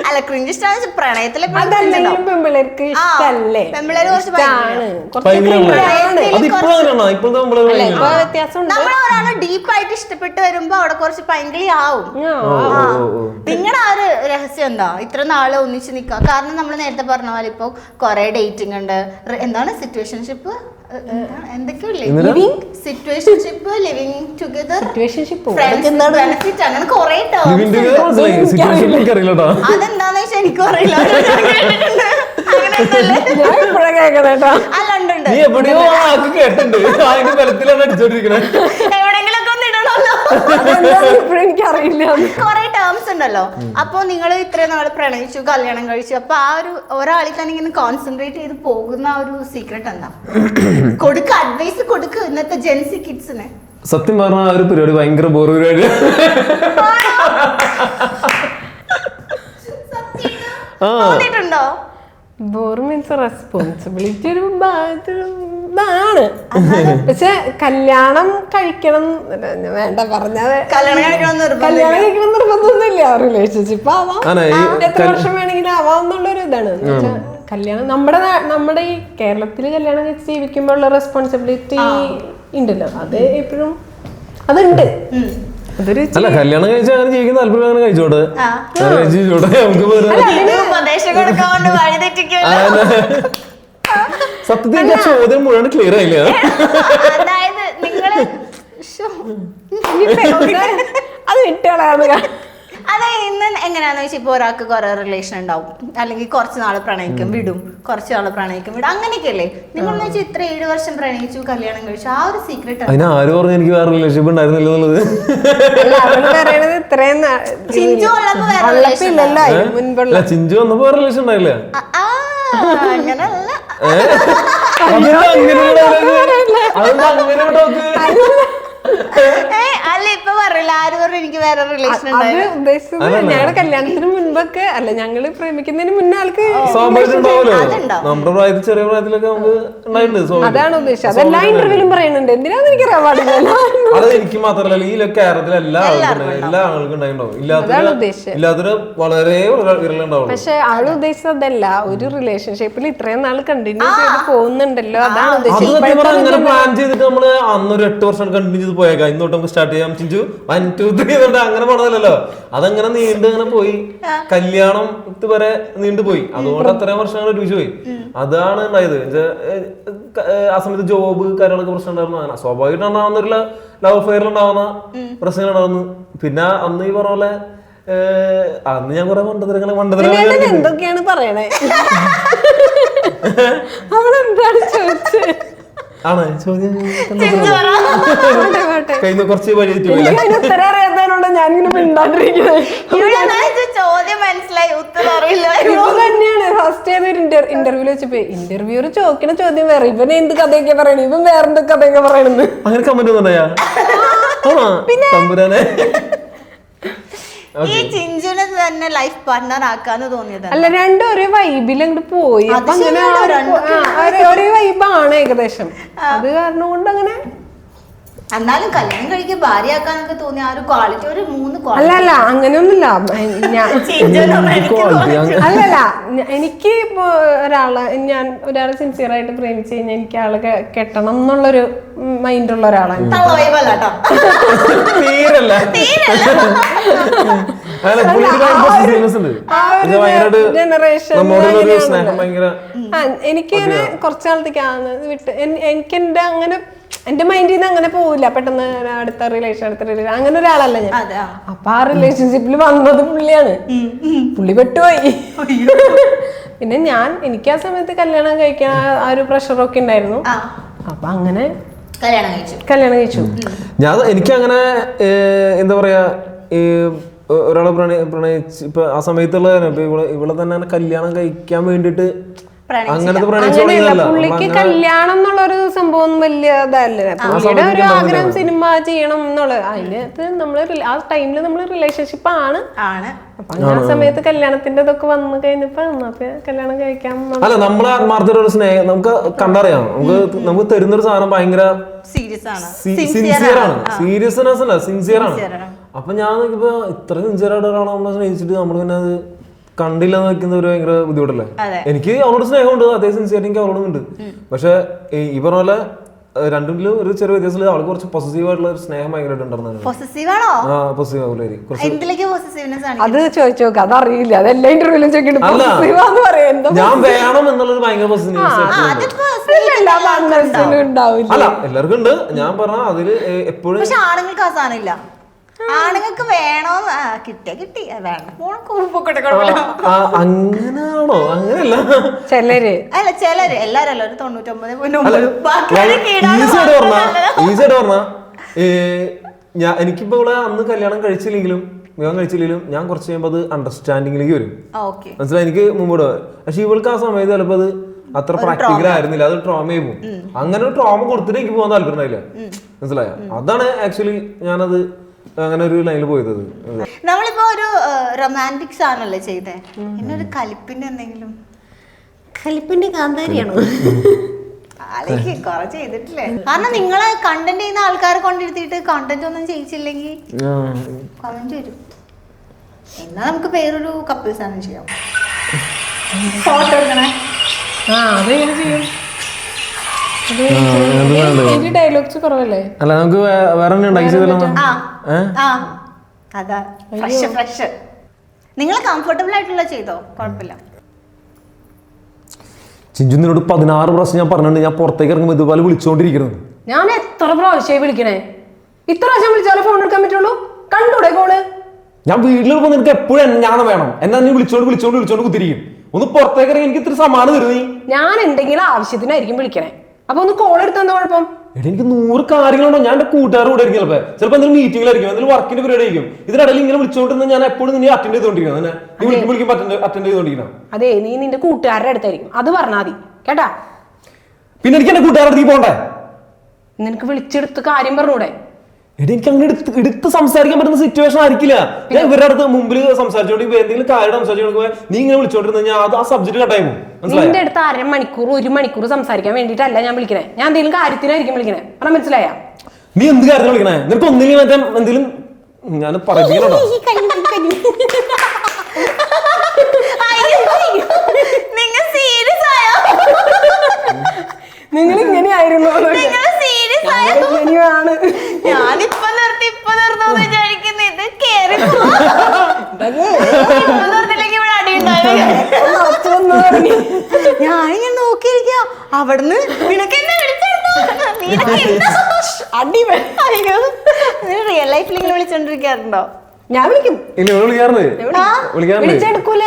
അല്ല ക്രിഞ്ച് ഇഷ്ടമാണ് പ്രണയത്തിലെ. പെമ്പിളേർക്ക് ഇഷ്ടല്ലേ? പെമ്പിളേര് കുറച്ച് നമ്മളൊരാളെ ഡീപ്പായിട്ട് ഇഷ്ടപ്പെട്ട് വരുമ്പോ അവിടെ കുറച്ച് പൈങ്കിളി ആവും. നിങ്ങളുടെ ആ ഒരു രഹസ്യം എന്താ ഇത്ര നാളെ ഒന്നിച്ച് നിക്കാം? കാരണം നമ്മൾ നേരത്തെ പറഞ്ഞ പോലെ ഇപ്പൊ കൊറേ ഡേറ്റിംഗ് ഉണ്ട്, എന്താണ് സിറ്റുവേഷൻഷിപ്പ്, എന്തൊക്കെയല്ലേ സിറ്റുവേഷൻഷിപ്പ്, ലിവിങ് ടുഗദർ, ബെനിഫിറ്റ്, അങ്ങനെ കൊറേ അതെന്താന്ന് വെച്ചാൽ എനിക്കും അറിയില്ല. എവിടെങ്കിലൊക്കെ ഒന്ന് ഇടണല്ലോ. എനിക്കറിയില്ല. കൊറേ ടേംസ് ഉണ്ടല്ലോ. അപ്പൊ നിങ്ങൾ ഇത്രയും നാള് പ്രണയിച്ചു, കല്യാണം കഴിച്ചു, അപ്പൊ ആ ഒരു ഒരാളിൽ തന്നെ ഇങ്ങനെ കോൺസെൻട്രേറ്റ് ചെയ്ത് പോകുന്ന ആ ഒരു സീക്രട്ട് എന്താ? കൊടുക്ക, അഡ്വൈസ് കൊടുക്ക ഇന്നത്തെ ജെൻസി കിഡ്സിന്. സത്യം പറഞ്ഞ ആ ഒരു പരിപാടി ഭയങ്കര ബോർ പരിപാടി. തോന്നിയിട്ടുണ്ടോ? ബോർ മീൻസ് റെസ്പോൺസിബിലിറ്റി ഒരു ഇതാണ്. പക്ഷെ കല്യാണം കഴിക്കണം വേണ്ട പറഞ്ഞത് കല്യാണം കഴിക്കണം നിർബന്ധമൊന്നുമില്ല. റിലേഷൻഷിപ്പ് ആവാം, എത്ര വർഷം വേണമെങ്കിലും ആവാം എന്നുള്ളൊരു ഇതാണ്. കല്യാണം നമ്മുടെ ഈ കേരളത്തിൽ കല്യാണം കഴിച്ച് ജീവിക്കുമ്പോൾ ഉള്ള റെസ്പോൺസിബിലിറ്റി ഉണ്ടല്ലോ, അത് എപ്പോഴും അതുണ്ട്. അല്ല കല്യാണം കഴിച്ചാൽ അങ്ങനെ ജീവിക്കുന്ന താല്പര്യം അങ്ങനെ കഴിച്ചോട്ടെ. സത്യത്തിൽ ചോദ്യം മുഴുവൻ ക്ലിയർ ആയില്ല. അതായത് നിങ്ങള് അത് വിട്ടുകളാണ്. അതെ, ഇന്ന് എങ്ങനെയാന്ന് വെച്ചാൽ ഇപ്പൊ ഒരാൾക്ക് കുറെ റിലേഷൻ ഉണ്ടാവും, അല്ലെങ്കിൽ കുറച്ച് നാള് പ്രണയിക്കും വിടും, കുറച്ച് നാള് പ്രണയിക്കും വിടും, അങ്ങനെയൊക്കെയല്ലേ? നിങ്ങളെന്ന് വെച്ചാൽ ഇത്ര 7 വർഷം പ്രണയിച്ചു, കല്യാണം കഴിച്ചു, ആ ഒരു സീക്രട്ട് അതിന് ആര് പറഞ്ഞു എനിക്ക് വേറെ റിലേഷൻഷിപ്പ് ഉണ്ടായിരുന്നില്ല എന്നുള്ളത്? ചിഞ്ചു ചിഞ്ചു വന്നപ്പോ വേറെ റിലേഷൻ ഉണ്ടായില്ല. അങ്ങനല്ല, അല്ല ഇപ്പൊ പറയില്ല, ആര് പറഞ്ഞു എനിക്ക് വേറെ റിലേഷൻ ഉദ്ദേശിച്ചത് ഞങ്ങളുടെ കല്യാണത്തിന് മുൻപൊക്കെ അല്ല, ഞങ്ങള് പ്രേമിക്കുന്നതിന് മുന്നേ ആൾക്ക് നമ്മുടെ പ്രായത്തിൽ ചെറിയ പ്രായത്തിലൊക്കെ നമുക്ക് ഉണ്ടായിട്ടുണ്ട്. അതാണ് ഉദ്ദേശിച്ചത്. അതെല്ലാ ഇന്റർവ്യൂലും പറയുന്നുണ്ട്. എന്തിനാന്ന് എനിക്കറിയാൻ പാടില്ല. അത് എനിക്ക് മാത്രമല്ല ഈ കേരളത്തിലെ എല്ലാ ആളുകൾക്കും ഉണ്ടായിട്ടുണ്ടാവും. ഇല്ലാത്തൊരു വളരെ വിരലുണ്ടാവുള്ളൂ. പക്ഷെ ആള് ഉദ്ദേശിച്ചതല്ല, ഒരു റിലേഷൻഷിപ്പിൽ ഇത്രയും നാൾ കണ്ടിന്യൂ ചെയ്ത് പോകുന്നുണ്ടല്ലോ, അതാണ് ഉദ്ദേശിച്ചത്. അങ്ങനെ പ്ലാൻ ചെയ്തിട്ട് നമ്മള് അന്നൊരു 8 വർഷം കണ്ടിന്യൂ ചെയ്ത് പോയേക്കാം. ഇന്നോട്ട് നമുക്ക് സ്റ്റാർട്ട് ചെയ്യാം ചിഞ്ചു 1 2 3 അങ്ങനെ പറഞ്ഞതല്ലോ. അതങ്ങനെ നീണ്ട് അങ്ങനെ പോയി, കല്യാണം വരെ നീണ്ടുപോയി. അതുകൊണ്ട് അത്രയും വർഷങ്ങൾ ഒരുമിച്ച് പോയി. അതാണ് ഉണ്ടായത്. ആ സമയത്ത് ജോബ് കാര്യങ്ങളൊക്കെ പ്രശ്നം ഉണ്ടായിരുന്നു. അങ്ങനെ സ്വാഭാവികമായിട്ട് ഉണ്ടാവുന്ന ഒരു ലവ് അഫെയറിൽ ഉണ്ടാവുന്ന പ്രശ്നങ്ങൾ ഉണ്ടാവുന്നു. പിന്നെ അന്ന് ഈ പറഞ്ഞ പോലെ അന്ന് ഞാൻ കുറെ മണ്ടത്തരങ്ങൾ എന്തൊക്കെയാണ് പറയണേ? അവളെന്താണ് ചോദിച്ചത്? ആണ് ചോദ്യം കഴിഞ്ഞ കുറച്ച് വഴി ഉത്തരം അറിയാത്തതിനോട് ഞാനിങ്ങനെ മിണ്ടാണ്ടിരിക്കുന്നത്. ചോദ്യം മനസ്സിലായി, ഉത്തരം അറിയില്ല. ഇപ്പൊ തന്നെയാണ് ഫസ്റ്റ് ഇന്റർവ്യൂല് വെച്ചപ്പോ ഇന്റർവ്യൂർ ചോദിക്കണ ചോദ്യം വേറെ, ഇവൻ എന്ത് കഥയൊക്കെ പറയണ, ഇവൻ വേറെന്ത് കഥയൊക്കെ പറയണെന്ന് അങ്ങനെ കമന്റ് ഒന്നുണ്ടായാ? പിന്നെ ഈ ചിഞ്ചുനെ തന്നെ ലൈഫ് പാർട്ട്ണർ ആക്കാന്ന് തോന്നിയത് അല്ല, രണ്ടും ഒരേ വൈബിൽ അങ്ങോട്ട് പോയി. അപ്പൊ അങ്ങനെ ഒരേ വൈബാണ് ഏകദേശം. അത് കാരണം കൊണ്ട് അങ്ങനെ. എന്നാലും കല്യാണം കഴിക്കാൻ ഭാര്യയാക്കാനൊക്കെ തോന്നി ആ ഒരു ക്വാളിറ്റി, ഒരു 3 ക്വാളിറ്റി. അല്ലല്ല അങ്ങനെയൊന്നുമില്ല. അല്ലല്ല, എനിക്ക് ഇപ്പൊ ഒരാളെ സിൻസിയർ ആയിട്ട് പ്രേമിച്ചു കഴിഞ്ഞാൽ എനിക്ക് ആളെ കെട്ടണം എന്നുള്ളൊരു മൈൻഡുള്ള ഒരാളാണ്. എനിക്കങ്ങനെ കുറച്ചാളത്തേക്ക് വിട്ട് എനിക്ക് എന്റെ അങ്ങനെ എന്റെ മൈൻഡിൽ നിന്ന് അങ്ങനെ പോവില്ല പെട്ടെന്ന് അടുത്ത റിലേഷൻ അങ്ങനെ ഒരാളല്ല ഞാൻ. അപ്പൊ ആ റിലേഷൻഷിപ്പിൽ വന്നത് പുള്ളിയാണ്. പുള്ളി പെട്ടുപോയി. പിന്നെ എനിക്ക് ആ സമയത്ത് കല്യാണം കഴിക്കാൻ ആ ഒരു പ്രഷറൊക്കെ ഉണ്ടായിരുന്നു. അപ്പൊ അങ്ങനെ കല്യാണം കഴിച്ചു. എനിക്ക് അങ്ങനെ എന്താ പറയാ, ഒരാളെ പ്രണയിച്ച് ഇപ്പൊ ആ സമയത്തുള്ള ഇവിടെ തന്നെ കല്യാണം കഴിക്കാൻ വേണ്ടിട്ട് അങ്ങനത്തെ പുള്ളിക്ക് കല്യാണം എന്നുള്ളൊരു സംഭവം വലിയ ഇതല്ല. പുള്ളിയുടെ ഒരു ആഗ്രഹം സിനിമ ചെയ്യണം എന്നുള്ളത്. അതിനകത്ത് നമ്മള് ആ ടൈമില് നമ്മള് റിലേഷൻഷിപ്പ് ആണ്. അപ്പൊ ആ സമയത്ത് കല്യാണത്തിന്റെ ഇതൊക്കെ വന്നു കഴിഞ്ഞപ്പോ കല്യാണം കഴിക്കാം. അല്ല, നമ്മളെ ആത്മാർത്ഥയുടെ സ്നേഹം നമുക്ക് കണ്ടറിയാം. നമുക്ക് തരുന്നൊരു സാധനം ഭയങ്കര സിൻസിയർ ആണ്. സീരിയസ്നെസ് അല്ല, സിൻസിയർ ആണ്. അപ്പൊ ഞാൻ നോക്കിയപ്പോ ഇത്ര സിൻസിയർ ആയിട്ട് ഒരാളെ നമ്മളെ സ്നേഹിച്ചിട്ട് നമ്മൾ പിന്നെ അത് കണ്ടില്ല എന്ന് വെക്കുന്ന ഒരു ഭയങ്കര ബുദ്ധിമുട്ടല്ലേ. എനിക്ക് അവളോട് സ്നേഹമുണ്ട്, അതേ സിൻസിയർ എനിക്ക് അവളോടും ഉണ്ട്. പക്ഷെ ഈ പറഞ്ഞ പോലെ രണ്ടിലും ഒരു ചെറിയ വ്യത്യാസത്തിൽ അവൾക്ക് കുറച്ച് പൊസസീവ് ആയിട്ടുള്ള ഒരു സ്നേഹം ഭയങ്കരമായിട്ട് ഉണ്ടായിരുന്നു. അത് ചോദിച്ചു നോക്കാം, അതറിയില്ല. അതെല്ലാ ഇന്റർവ്യൂലും ചോദിക്കുന്നുണ്ട്. ഞാൻ വേണം എന്നുള്ളൊരു ഭയങ്കര ഉണ്ടാവില്ല. അല്ല, എല്ലാവർക്കും ഉണ്ട്. ഞാൻ പറഞ്ഞ അതില് എപ്പോഴും ആണുങ്ങൾക്ക് ആ സാധനം ഇല്ല. ആണുങ്ങൾക്ക് വേണോ, കിട്ടി വേണ്ട. അങ്ങനെയാണോ? അങ്ങനെയല്ല, ചിലര് എല്ലാരും അല്ല, ഒരു 99.9. എനിക്കിപ്പോ ഇവിടെ അന്ന് കല്യാണം കഴിച്ചില്ലെങ്കിലും ഞാൻ കുറച്ച് കഴിയുമ്പോൾ അത് അണ്ടർസ്റ്റാൻഡിങ്ങിലേക്ക് വരും. മനസ്സിലായി? എനിക്ക് മുമ്പോട്ട്. പക്ഷെ ഇവൾക്ക് ആ സമയത്ത് ചിലപ്പോ അത് അത്ര പ്രാക്ടിക്കൽ ആയിരുന്നില്ല. അത് ട്രോമയായി പോകും. അങ്ങനെ ഒരു ട്രോമ കൊടുത്തിട്ട് എനിക്ക് പോകാൻ താല്പര്യം ഉണ്ടായില്ല. മനസ്സിലായോ? അതാണ് ആക്ച്വലി ഞാനത് അങ്ങനെ ഒരു ലൈനിൽ പോയത്. നമ്മളിപ്പോ ഒരു റൊമാൻറ്റിക് സാധനല്ലേ ചെയ്തേ, പിന്നെ ഒരു കലിപ്പിന്റെ എന്തെങ്കിലും? കലിപ്പിന്റെ കാന്താരിയാണോ? കൊറേ ചെയ്തിട്ടില്ലേ? കാരണം നിങ്ങളെ കണ്ടന്റ് ചെയ്യുന്ന ആൾക്കാരെ കൊണ്ടിരുത്തിയിട്ട് കണ്ടന്റ് ഒന്നും ചെയ്യിച്ചില്ലെങ്കിൽ കമന്റ് വരും. എന്നാ നമുക്ക് വേറൊരു കപ്പിൾ സാധനം ചെയ്യാം. ഫോട്ടോ എടുക്കണേ. അതെങ്ങനെ ചെയ്യും? ഡയലോഗ്സ് കുറവല്ലേ? അല്ല, നമുക്ക് വേറെ നിങ്ങൾ കംഫർട്ടബിൾ ആയിട്ടുള്ള ചെയ്തോ, കുഴപ്പമില്ല. ചിഞ്ചുനോട് 16 പ്രാവശ്യം ഞാൻ പറഞ്ഞിട്ടുണ്ട് ഞാൻ പുറത്തേക്ക് ഇറങ്ങുമ്പോൾ ഇതുപോലെ വിളിച്ചോണ്ടിരിക്കുന്നത്. ഞാൻ എത്ര പ്രാവശ്യമായി വിളിക്കണേ? ഇത്ര പ്രാവശ്യം വിളിച്ചാലേ ഫോൺ എടുക്കാൻ പറ്റുള്ളൂ. കണ്ടൂടെ കോള്? ഞാൻ വീട്ടിലിപ്പോ നിനക്ക് എപ്പോഴും ഞാൻ വേണം. എന്നാ നീ വിളിച്ചോണ്ട് കുത്തിരിക്കും. ഒന്ന് പുറത്തേക്ക് ഇറങ്ങി എനിക്ക് ഇത്ര സമാനം തരുന്നു. ഞാൻ എന്തെങ്കിലും ആവശ്യത്തിനായിരിക്കും വിളിക്കണേ. അപ്പൊ ഒന്ന് കോൾ എടുത്തെന്താ കുഴപ്പം? എനിക്ക് 100 കാര്യങ്ങളുണ്ടോ. ഞാൻ എന്റെ കൂട്ടുകാരുടെ കൂടെ ആയിരിക്കും. ചിലപ്പോ എന്തെങ്കിലും മീറ്റിംഗിലായിരിക്കും, എന്തെങ്കിലും വർക്കിന്റെ പരിപാടി ആയിരിക്കും. ഇതിനിടയിൽ ഇങ്ങനെ വിളിച്ചോണ്ടിരുന്ന ഞാൻ എപ്പോഴും നിന്നെ അറ്റൻഡ് ചെയ്തോണ്ടിരിക്കണം. വിളിക്കുമ്പോൾ അറ്റൻഡ് ചെയ്തോണ്ടിരിക്കണം. അതെ, നീ നിന്റെ കൂട്ടുകാരുടെ അടുത്തായിരിക്കും. അത് പറഞ്ഞാൽ മതി കേട്ടാ. പിന്നെ എനിക്ക് എന്റെ കൂട്ടുകാരുടെ അടുത്ത് പോണ്ടേ? നിനക്ക് വിളിച്ചെടുത്ത് കാര്യം പറഞ്ഞൂടെ? എനിക്ക് അങ്ങനെ എടുത്ത് സംസാരിക്കാൻ പറ്റുന്ന സിറ്റുവേഷൻ ആയിരിക്കില്ല. ഞാൻ ഇവരുടെ അടുത്ത് മുമ്പിൽ സംസാരിച്ചോണ്ട് എന്തെങ്കിലും കാര്യം സംസാരിച്ചോണ്ട് നീ ഇങ്ങനെ വിളിച്ചോണ്ടിരുന്ന ഞാൻ ആ സബ്ജക്ട് കട്ടായി പോകും. നിന്റെ അടുത്ത് 1/2 മണിക്കൂർ 1 മണിക്കൂർ സംസാരിക്കാൻ വേണ്ടിട്ടല്ല ഞാൻ വിളിക്കണേ. ഞാൻ എന്തെങ്കിലും കാര്യത്തിനായിരിക്കും വിളിക്കണേ. പറഞ്ഞാൽ മനസ്സിലായ? നീ എന്ത് കാര്യത്തിന് വിളിക്കണേ? നിനക്ക് ഒന്നിനും മറ്റേ എന്തെങ്കിലും ഞാൻ പറയുന്നോ? നിങ്ങൾ സീരിയസ് ആയോ? നിങ്ങൾ ഇങ്ങനെയായിരുന്നു. ഞാനിപ്പോ നിർത്തോന്ന് വിചാരിക്കുന്നു. ഇത് കേറി നിർത്തില്ലെങ്കിൽ ഇവിടെ അടിയുണ്ടാവും. ഞാനിങ്ങനെ നോക്കിയിരിക്ക. അവിടുന്ന് നിനക്ക് എന്നെ അടി. അയ്യോ, റിയൽ ലൈഫിൽ ഇങ്ങനെ വിളിച്ചോണ്ടിരിക്കാറുണ്ടോ? ഞാൻ വിളിക്കും. വിളിക്കാറുണ്ട്. വിളിച്ചെടുക്കൂല.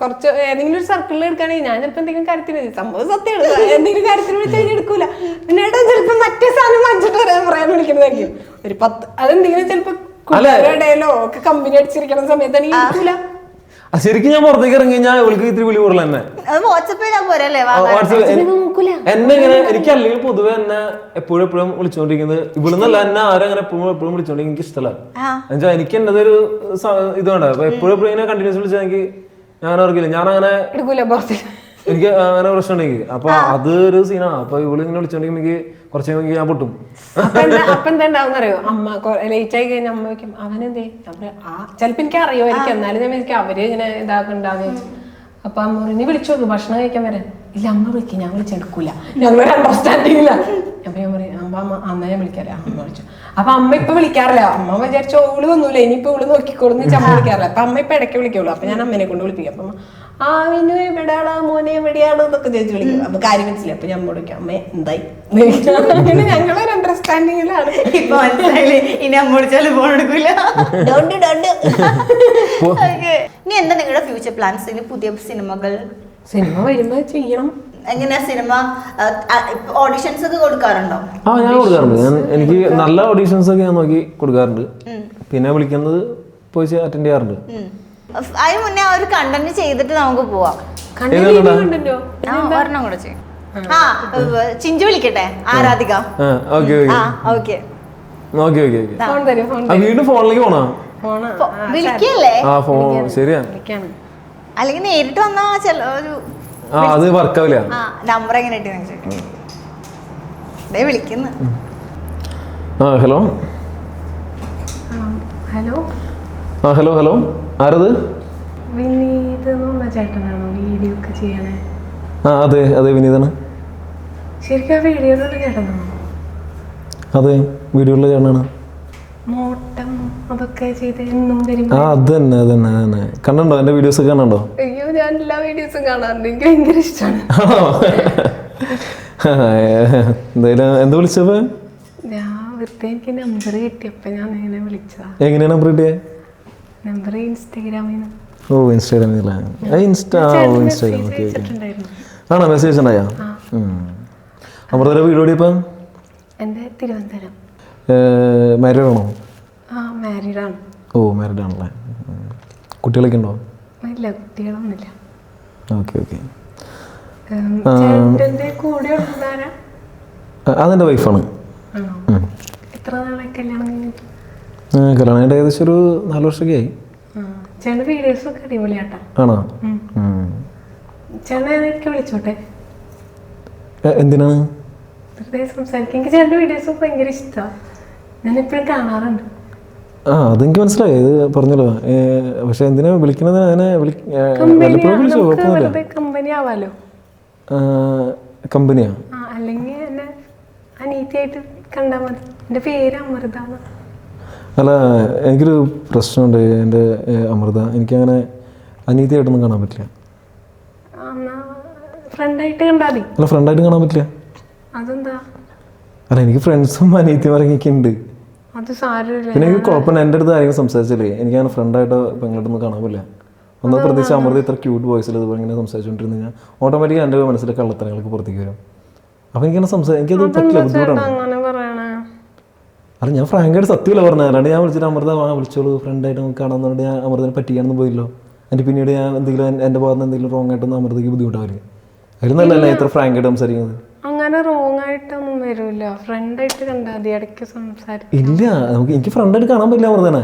കുറച്ച് ഏതെങ്കിലും ഒരു സർക്കിളിൽ എടുക്കുകയാണെങ്കിൽ ഞാൻ ചിലപ്പോ എന്തെങ്കിലും കാര്യത്തിന് സംഭവം സത്യം എന്തെങ്കിലും കാര്യത്തിന് വിളിച്ചാൽ എടുക്കൂല. പിന്നെ ചിലപ്പോ മറ്റേ സാധനം വാങ്ങിച്ചിട്ട് പറയാൻ വിളിക്കുന്നതായിരിക്കും. ഒരു 10 അതെന്തെങ്കിലും ചിലപ്പോ ഇടയിലോ ഒക്കെ കമ്പനി അടിച്ചിരിക്കുന്ന സമയത്താണെങ്കിൽ എടുക്കൂല. ശരിക്കും ഞാൻ പുറത്തേക്ക് ഇറങ്ങി കഴിഞ്ഞാൽ ഇവൾക്ക് ഇത്തിരി വിളി കൂടുതൽ തന്നെ. എന്നെ ഇങ്ങനെ എനിക്ക് അല്ലെങ്കിൽ പൊതുവെ എന്നെ എപ്പോഴും വിളിച്ചോണ്ടിരിക്കുന്നത് ഇവിടുന്നല്ല. എന്നെ ആരും അങ്ങനെ എപ്പോഴും വിളിച്ചോണ്ടിരിക്കും എനിക്ക് ഇഷ്ടമല്ല. എന്നുവെച്ചാൽ എനിക്ക് എന്റെ ഒരു ഇതുകൊണ്ട് അപ്പൊ എപ്പോഴും ഇങ്ങനെ കണ്ടിന്യൂസ് വിളിച്ചാൽ എനിക്ക് ഞാൻ ഓർക്കില്ല. ഞാൻ അങ്ങനെ എനിക്ക് അങ്ങനെ പ്രശ്നം ഉണ്ടെങ്കിൽ അപ്പൊ അത് ഒരു സീനാണ്. അപ്പൊ ഇവള് ഇങ്ങനെ വിളിച്ചോണ്ടെങ്കിൽ എനിക്ക് കുറച്ച് കഴിയുമ്പോൾ ഞാൻ പൊട്ടും. അപ്പൊ എന്താ ഉണ്ടാവും അറിയോ? അമ്മ ലേറ്റ് ആയി കഴിഞ്ഞാൽ അമ്മ വയ്ക്കും അവനെന്തേ ചിലപ്പോ എനിക്ക് അറിയുമായിരിക്കും. എന്നാലും ഞാൻ എനിക്ക് അവര് ഇങ്ങനെ ഇതാക്കണ്ടാന്ന് ചോദിച്ചു. അപ്പൊ അമ്മ നീ വിളിച്ചോളൂ ഭക്ഷണം കഴിക്കാൻ വരാൻ. ഇല്ല അമ്മ വിളിക്കും, ഞാൻ വിളിച്ചെടുക്കൂല. ഞങ്ങൾ അണ്ടർസ്റ്റാൻഡിങ് ഇല്ല. അപ്പൊ ഞാൻ പറയും അമ്മ അമ്മ ഞാൻ വിളിക്കാറില്ല. അമ്മ വിളിച്ചു. അപ്പൊ അമ്മ ഇപ്പൊ വിളിക്കാറില്ല. അമ്മ വിചാരിച്ച ഓള് വന്നൂല ഇനിയിപ്പോ ഇവള് നോക്കിക്കോളൂന്ന് വെച്ചാൽ അമ്മ വിളിക്കാറില്ല. അപ്പൊ അമ്മ ഇപ്പൊ ഇടയ്ക്ക് വിളിക്കുള്ളൂ. അപ്പൊ ഞാൻ അമ്മനെ കൊണ്ട് വിളിപ്പിക്കും. അപ്പൊ വിനു എവിടെയാണ് മോനെ എവിടെയാണ് എന്നൊക്കെ ചോദിച്ചു വിളിക്കും. അപ്പൊ കാര്യം മനസ്സിലായി. അപ്പൊ ഞാൻ വിളിക്കും അമ്മ എന്തായി. അങ്ങനെ ഞങ്ങളൊരു അണ്ടർസ്റ്റാൻഡിങ്ങിലാണ്. ഇപ്പൊ മനസ്സിലായില്ലേ? ഇനി അമ്മ വിളിച്ചാലും ഫോൺ എടുക്കൂല. ഇനി എന്താ നിങ്ങളുടെ ഫ്യൂച്ചർ പ്ലാൻസ്? ഇനി പുതിയ സിനിമ വരുമ്പോ ചെയ്യണം. എങ്ങനെയാ സിനിമ ഓഡിഷൻസ് ഒക്കെ കൊടുക്കാറുണ്ടോ? ഞാൻ കൊടുക്കാറുണ്ട്. എനിക്ക് നല്ല ഓഡിഷൻസ് ഒക്കെ ഞാൻ നോക്കി കൊടുക്കാറുണ്ട്. പിന്നെ വിളിക്കുന്നത് പോയി അറ്റൻഡ് ചെയ്യാറുണ്ട്. അതിന് മുന്നേ ഒരു കണ്ടന്റ് ചെയ്തിട്ട് നമുക്ക് പോവാം. ഒരെണ്ണം കൂടെ ചെയ്യും. ചിഞ്ചു വിളിക്കട്ടെ. ആരാധിക. വീണ്ടും ഫോണിലേക്ക് പോണോ? വിളിക്കല്ലേ? ശരിയാ. അല്ലെങ്കിൽ നേരിട്ട് വന്നാ ഒരു അത് വർക്കാവില്ല. നമ്പർ എങ്ങനെ വിളിക്കുന്നു. ഹലോ ഹലോ ഹലോ ഹലോ ആരത്? വിനീത് ചേട്ടനാണോ വീഡിയോ ഒക്കെ ചെയ്യണേ? അതെ അതെ വിനീതാണ്. ശരിക്കും വീഡിയോയിലുള്ള ചേട്ടനാണോ? അതെ വീഡിയോയിലുള്ള ചേട്ടനാണ്. മോട്ടം അതൊക്കെ ചെയ്ത് എന്നും അതന്നെ അതന്നെ അതന്നെ. കണ്ടോ എന്റെ വീഡിയോസ് ഒക്കെ കാണണ്ടോ? അയ്യോ ഞാൻ എല്ലാ വീഡിയോസും കാണാറുണ്ട്. എനിക്ക് ഭയങ്കര ഇഷ്ടമാണ്. എന്തായാലും എന്താ വിളിച്ചപ്പോ? ഞാൻ വെറുതെ എനിക്ക് നമ്പർ കിട്ടിയപ്പോ ഞാൻ ഇങ്ങനെ വിളിച്ചതാ. എങ്ങനെയാ നമ്പർ കിട്ടിയേ? നമ്പർ ഇൻസ്റ്റാഗ്രാമിൽ നിന്ന്. ഓ ഇൻസ്റ്റാഗ്രാമിൽ. ആണോ മെസ്സേജ് ഉണ്ടായോ? അമൃതയുടെ വീട് എവിടെയാ? എൻ്റെ തിരുവനന്തപുരം. മാരീഡ് ആണോ? മാരീഡ് ആണ്. ഓ മാരീഡ് ആണല്ലേ. കുട്ടികളൊക്കെ ഉണ്ടോ? ഇല്ല കുട്ടികളൊന്നുമില്ല. Okay okay. അതെൻ്റെ വൈഫാണ്. എത്ര നാളെ കല്യാണം കഴിഞ്ഞിട്ട്? കല്യാണം കഴിഞ്ഞിട്ട് ഏകദേശം ഒരു 4 വർഷമൊക്കെ ആയി. ചേട്ടൻ്റെ വീഡിയോസ് ഒക്കെ അടിപൊളിയാട്ടാ. ആണോ? ചേട്ടനൊക്കെ വിളിച്ചോട്ടെ? എന്തിനാണ്? വെറുതെ സംസാരിക്കും. എനിക്ക് ചേട്ടൻ്റെ വീഡിയോസ് ഒക്കെ ഭയങ്കര ഇഷ്ടമാണ്. ഞാൻ എപ്പോഴും കാണാറുണ്ട്. അതെനിക്ക് മനസ്സിലായി. ഇത് പറഞ്ഞല്ലോ. പക്ഷെ എന്തിനാ വിളിക്കുന്നത്? അതിനെ കമ്പനി ആവാലോ. കമ്പനിയാ? അല്ലെങ്കിൽ എന്നെ അനീതിയായിട്ട് കണ്ടാൽ മതി. എൻ്റെ പേര് അമൃത. അല്ല എനിക്കൊരു പ്രശ്നമുണ്ട്. എൻ്റെ അമൃത എനിക്കങ്ങനെ അനീതിയായിട്ടൊന്നും കാണാൻ പറ്റില്ല. ഫ്രണ്ടായിട്ട് കണ്ടാൽ മതി. അല്ല ഫ്രണ്ടായിട്ട് കാണാൻ പറ്റില്ല. അതെന്താ? അല്ല എനിക്ക് ഫ്രണ്ട്സും അനീതിമാരൊക്കെ ഉണ്ട്. പിന്നെ എനിക്ക് കുഴപ്പമില്ല. എൻ്റെ അടുത്ത് ആരെങ്കിലും സംസാരിച്ചില്ലേ എനിക്കങ്ങനെ ഫ്രണ്ടായിട്ടോ പെങ്ങളായിട്ടൊന്നും കാണാൻ പറ്റില്ല. ഒന്നും പ്രത്യേകിച്ച് അമൃത ഇത്ര ക്യൂട്ട് വോയിസിൽ ഇതുപോലെ ഇങ്ങനെ സംസാരിച്ചുകൊണ്ടിരുന്നു കഴിഞ്ഞാൽ ഓട്ടോമാറ്റിക്കായി എൻ്റെ മനസ്സിലെ കള്ളത്തരങ്ങൾക്ക് പുറത്തേക്ക് വരും. അപ്പം എനിക്കങ്ങനെ എനിക്കത് പറ്റില്ല, ബുദ്ധിമുട്ടാണ്. അല്ല ഞാൻ ഫ്രാങ്കായിട്ട് സത്യമല്ല പറഞ്ഞത്. അല്ലാണ്ട് ഞാൻ വിളിച്ചിട്ട് അമൃത വിളിച്ചോളൂ ഫ്രണ്ടായിട്ട് നമുക്ക് കാണാമെന്നുകൊണ്ട് ഞാൻ അമൃതനെ പറ്റിക്കാനൊന്നും പോയില്ലോ. എൻ്റെ പിന്നീട് ഞാൻ എന്തെങ്കിലും എൻ്റെ ഭാഗത്ത് എന്തെങ്കിലും റോങ് ആയിട്ടൊന്നും അമൃതയ്ക്ക് ബുദ്ധിമുട്ടാവില്ല. അതിൽ നല്ലതല്ല ഇത്ര ഫ്രാങ്കായിട്ട് സംസാരിക്കുന്നത്. അങ്ങനെ റോങ് ആയിട്ടൊന്നും വരില്ല. ഫ്രണ്ടായിട്ട് കണ്ടാൽ മതി. ഇടയ്ക്ക് സംസാരിക്കും. ഇല്ല എനിക്ക് ഫ്രണ്ടായിട്ട് കാണാൻ പറ്റില്ല അമൃതനെ.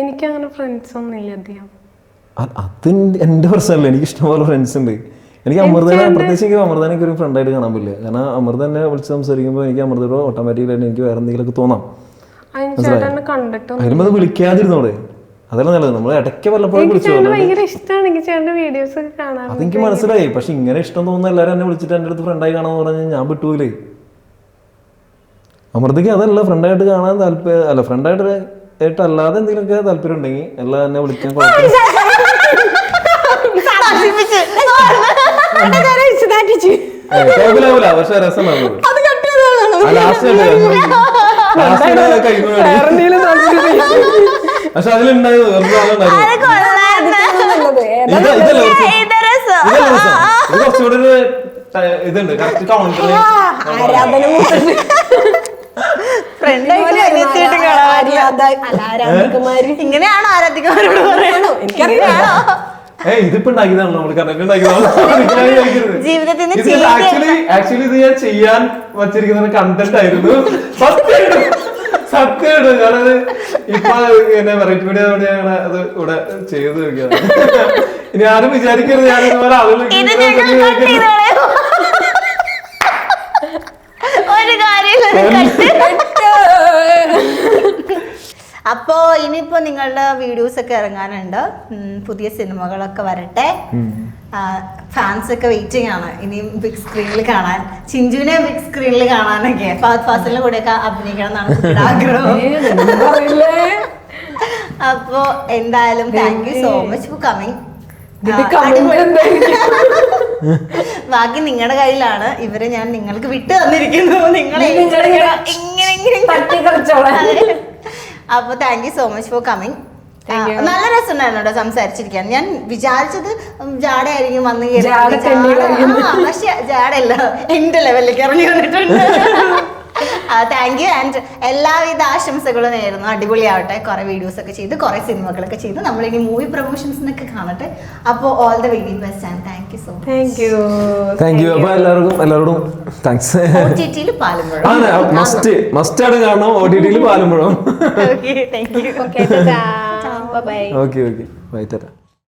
എനിക്കങ്ങനെ ഫ്രണ്ട്സ് ഒന്നും ഇല്ല അധികം. അത് എൻ്റെ പ്രശ്നമല്ല. എനിക്ക് ഇഷ്ടംപോലെ ഫ്രണ്ട്സ് ഉണ്ട്. എനിക്ക് അമൃതനെ പ്രത്യേകിച്ച് എനിക്ക് അമൃതനെ ഒരു ഫ്രണ്ടായിട്ട് കാണാൻ പറ്റില്ല. കാരണം അമൃത എന്നെ വിളിച്ച് സംസാരിക്കുമ്പോൾ എനിക്ക് അമൃതയോട് ഓട്ടോമാറ്റിക്കലായിട്ട് എനിക്ക് വേറെ എന്തെങ്കിലുമൊക്കെ തോന്നാം. അതിനുമ്പോൾ അത് വിളിക്കാതിരുന്നോടെ, അതല്ല നല്ലത്. നമ്മൾ ഇടയ്ക്ക് വല്ലപ്പോഴും വിളിച്ചു. അതെനിക്ക് മനസ്സിലായി. പക്ഷെ ഇങ്ങനെ ഇഷ്ടം തോന്നുന്ന എല്ലാവരും എന്നെ വിളിച്ചിട്ട് എൻ്റെ അടുത്ത് ഫ്രണ്ടായി കാണാന്ന് പറഞ്ഞാൽ ഞാൻ വിട്ടുപോയില്ലേ. അമൃതയ്ക്ക് അതല്ല, ഫ്രണ്ടായിട്ട് കാണാൻ താല്പര്യം അല്ല, ഫ്രണ്ടായിട്ട് അല്ലാതെ എന്തെങ്കിലുമൊക്കെ താല്പര്യം ഉണ്ടെങ്കിൽ എല്ലാം എന്നെ വിളിക്കാൻ കുഴപ്പമില്ല. പക്ഷെ രസം പക്ഷെ അതിലുണ്ടായത് കുറച്ചുകൂടെ ഒരു ഇതുണ്ട്. കറക്റ്റ് കൗണ്ടറിൽ ഇങ്ങനെയാണോ ആരാധികമാരോട് പറയണോ? എനിക്കറിയാണോ? ഇതിപ്പോ ഉണ്ടാക്കിയതാണല്ലോ നമ്മള് കണക്ക് ഉണ്ടാക്കിയതാണ്. ആക്ച്വലി ഇത് ഞാൻ ചെയ്യാൻ വച്ചിരിക്കുന്ന കണ്ടന്റ് ആയിരുന്നു. സത്യമായിട്ട് ഞാനത് ഇപ്പൊ ഇങ്ങനെ വെറൈറ്റി മീഡിയ ഞാൻ അത് ഇവിടെ ചെയ്ത് നോക്കിയാണ്. ഇനി ആരും വിചാരിക്കരുത് ഞാൻ ഇതുപോലെ ആളുകൾ ഒരു കാര്യം. അപ്പോ ഇനിയിപ്പോ നിങ്ങളുടെ വീഡിയോസ് ഒക്കെ ഇറങ്ങാനുണ്ട്, പുതിയ സിനിമകളൊക്കെ വരട്ടെ. ഫാൻസ് ഒക്കെ വെയിറ്റിംഗ് ആണ് ഇനിയും ബിഗ് സ്ക്രീനിൽ കാണാൻ, ചിഞ്ചുവിനെ ബിഗ് സ്ക്രീനിൽ കാണാനൊക്കെ. ഫഹദ് ഫാസിലിന്റെ കൂടെയൊക്കെ അഭിനയിക്കണം എന്നാണ് കുട്ടിയുടെ ആഗ്രഹം. അപ്പോ എന്തായാലും thank you so much for coming. ബാക്കി നിങ്ങളുടെ കയ്യിലാണ്. ഇവരെ ഞാൻ നിങ്ങൾക്ക് വിട്ടു തന്നിരിക്കുന്നു. നിങ്ങളെ അപ്പൊ thank you so much for coming. നല്ല രസമുണ്ടായിരുന്നു കേട്ടോ സംസാരിച്ചിരിക്കാൻ. ഞാൻ വിചാരിച്ചത് ജാടയായിരിക്കും വന്ന് പക്ഷെ ജാടയല്ല, എന്റെ ലെവലിലേക്ക് ഇറങ്ങി വന്നിട്ടുണ്ട്. താങ്ക് യു ആൻഡ് എല്ലാവിധ ആശംസകളും നേരുന്നു. അടിപൊളിയാവട്ടെ. കുറെ വീഡിയോസ് ഒക്കെ ചെയ്ത് കുറെ സിനിമകളൊക്കെ ചെയ്ത് നമ്മളിനി മൂവി പ്രൊമോഷൻസിനൊക്കെ കാണട്ടെ. അപ്പോൾ all the very best and thank you so much. Thank you. അപ്പൊ എല്ലാവരോടും താങ്ക്സ്. OTT-യിൽ പാലുമ്പഴം മസ്റ്റ് ആണ് കാണണം. OTT-യിൽ Palumpazham. Okay thank you. Okay by.